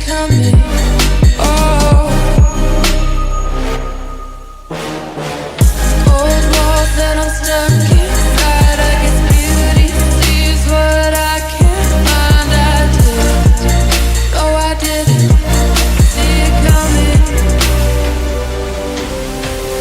coming. Oh, cold walls that I'm stuck inside. I guess beauty sees what I can't find. I did, no, I didn't see it coming.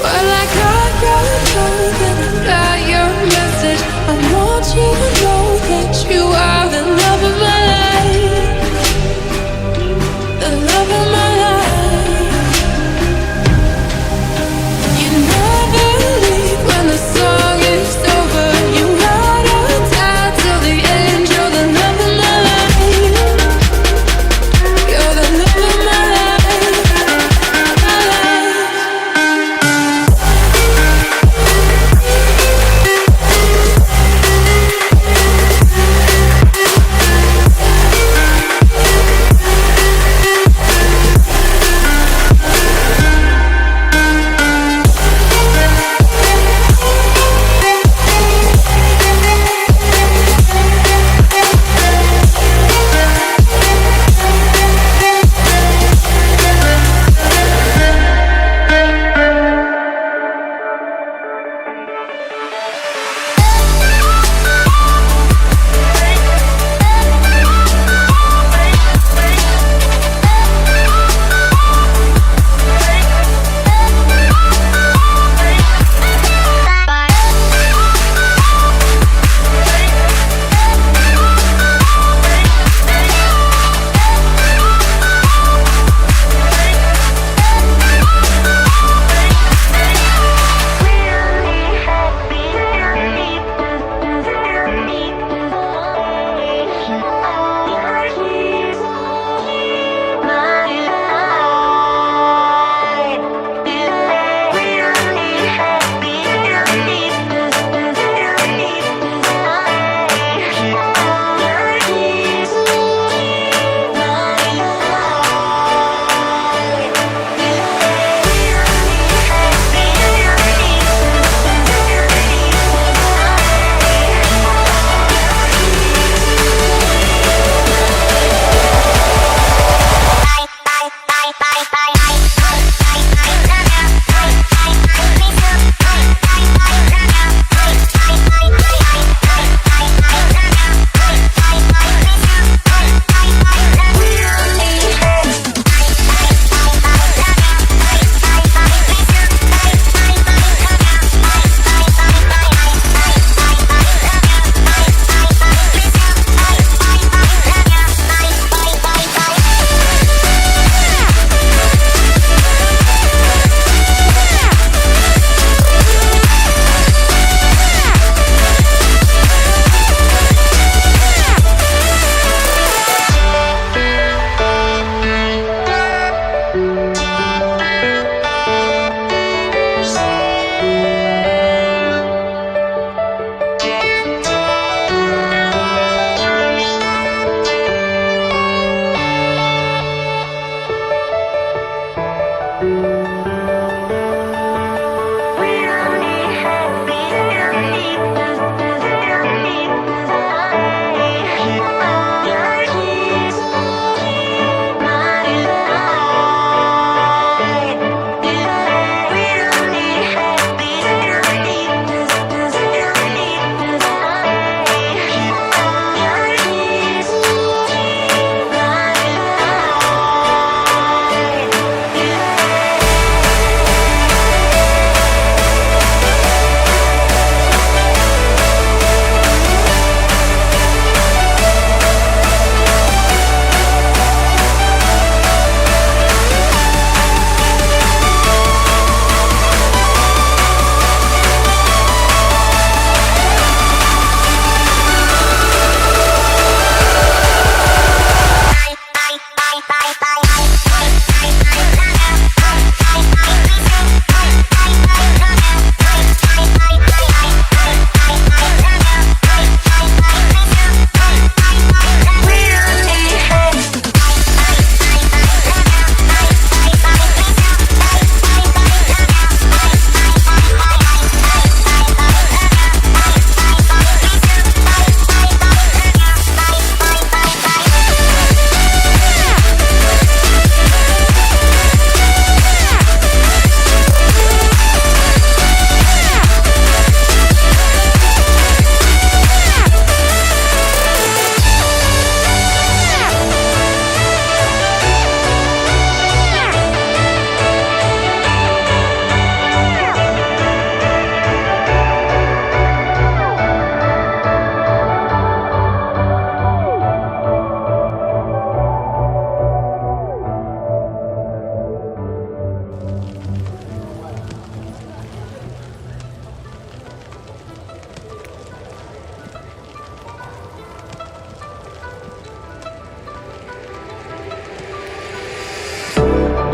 Well, I got your token, got your message. I want you to know that you are the love of my life, the love of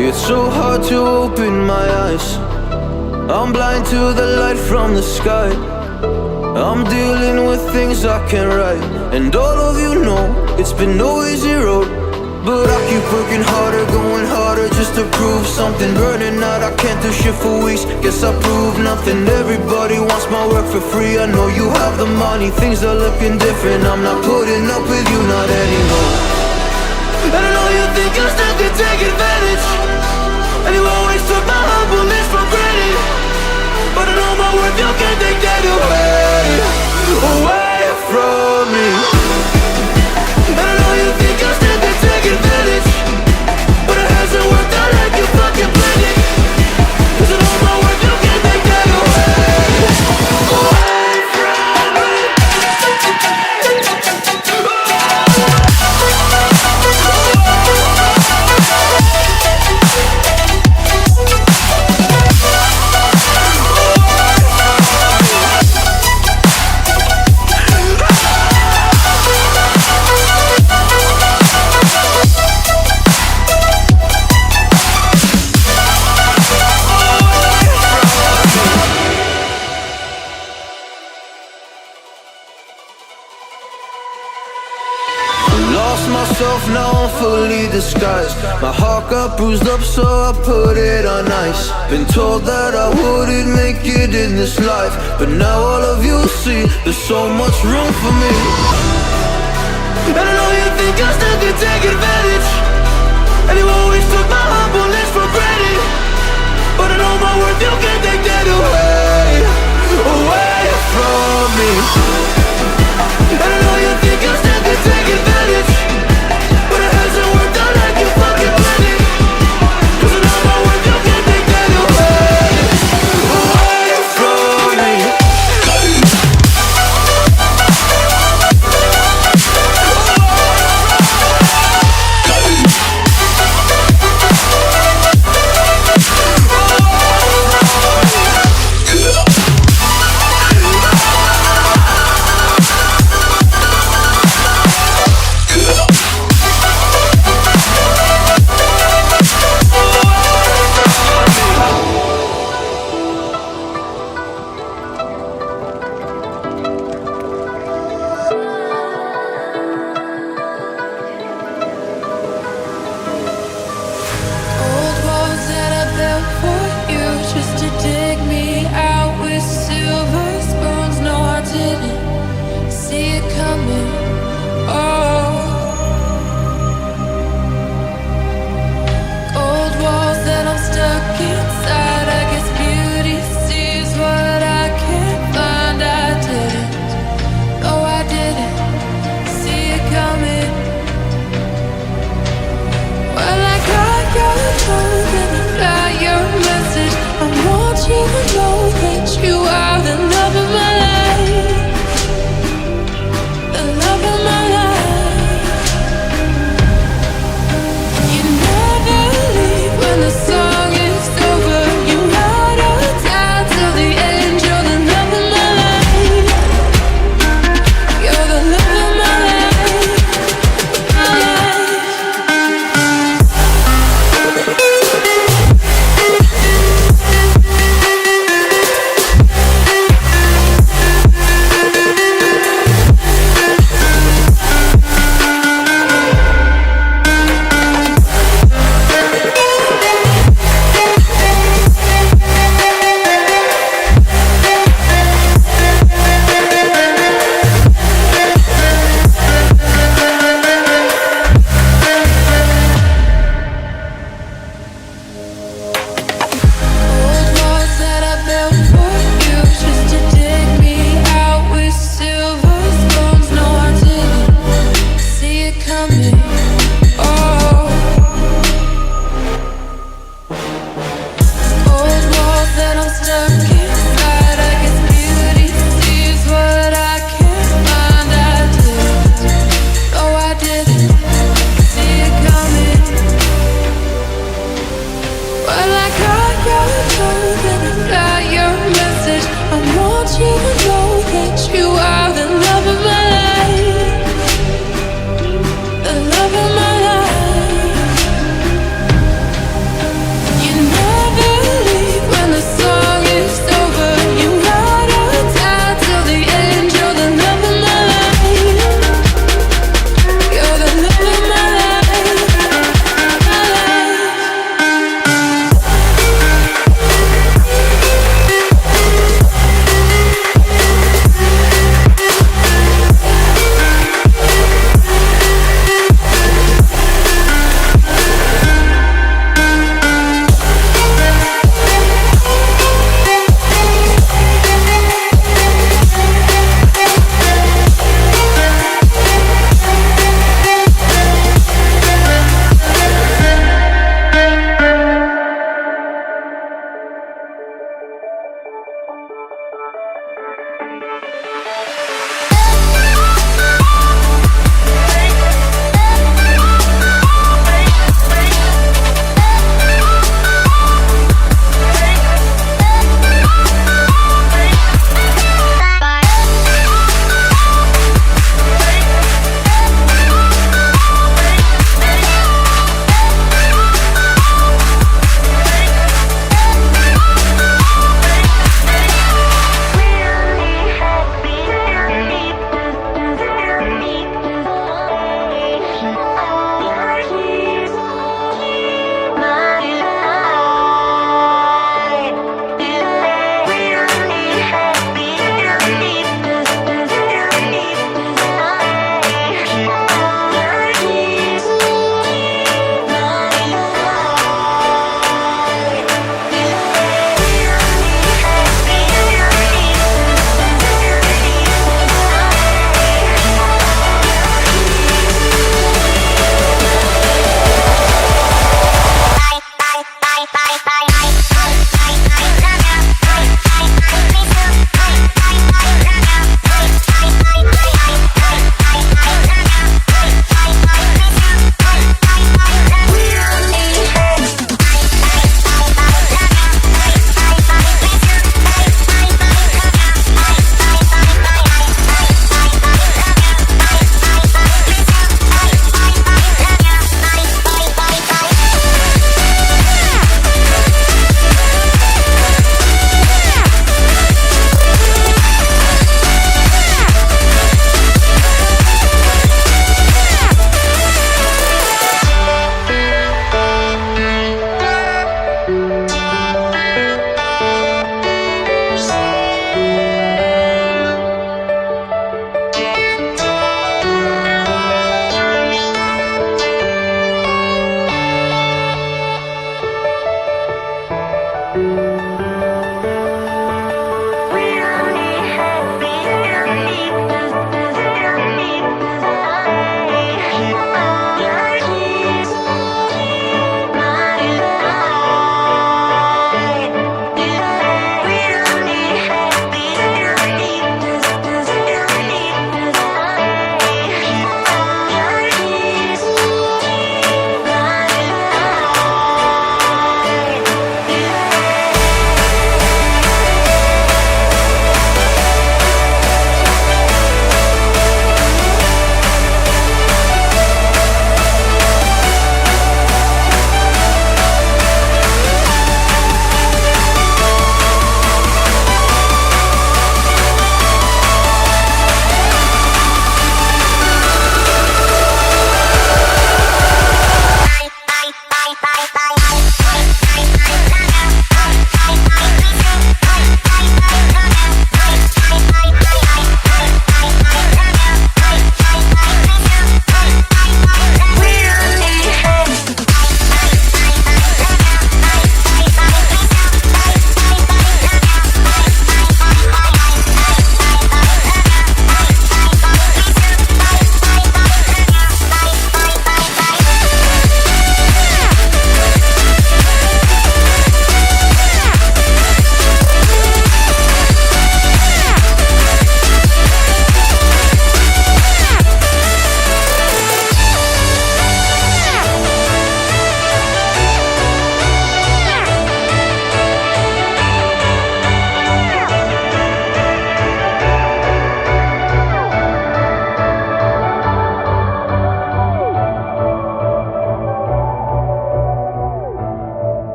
It's so hard to open my eyes. I'm blind to the light from the sky. I'm dealing with things I can't write. And all of you know it's been no easy road. But I keep working harder, going harder just to prove something. Burning out, I can't do shit for weeks. Guess I proved nothing. Everybody wants my work for free. I know you have the money, things are looking different. I'm not putting up with you, not anymore. And I know you think I still can take advantage, and you always took my humbleness for granted. But I know my worth, you can't take that away from me. And I know you think I still can take advantage, but it hasn't worked out like you fucking planned it. 'Cause I know my worth, you can't take that away from me. Lost myself, now I'm fully disguised. My heart got bruised up, so I put it on ice. Been told that I wouldn't make it in this life, but now all of you see there's so much room for me. And I know you think I still can take advantage, and you always took my humbleness for granted. But I know my worth, you can't take that away from me. And I know you think I still can take advantage, but it hasn't worked out like you fucking planned it. 'Cause I know my worth, you can't take that away from me.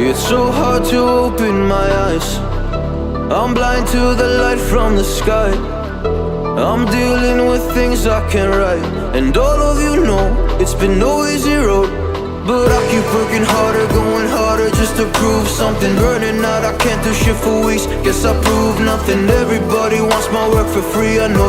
It's so hard to open my eyes. I'm blind to the light from the sky. I'm dealing with things I can't write. And all of you know it's been no easy road, but I keep working harder, going harder just to prove something. Burning out, I can't do shit for weeks. Guess I proved nothing. Everybody wants my work for free, I know.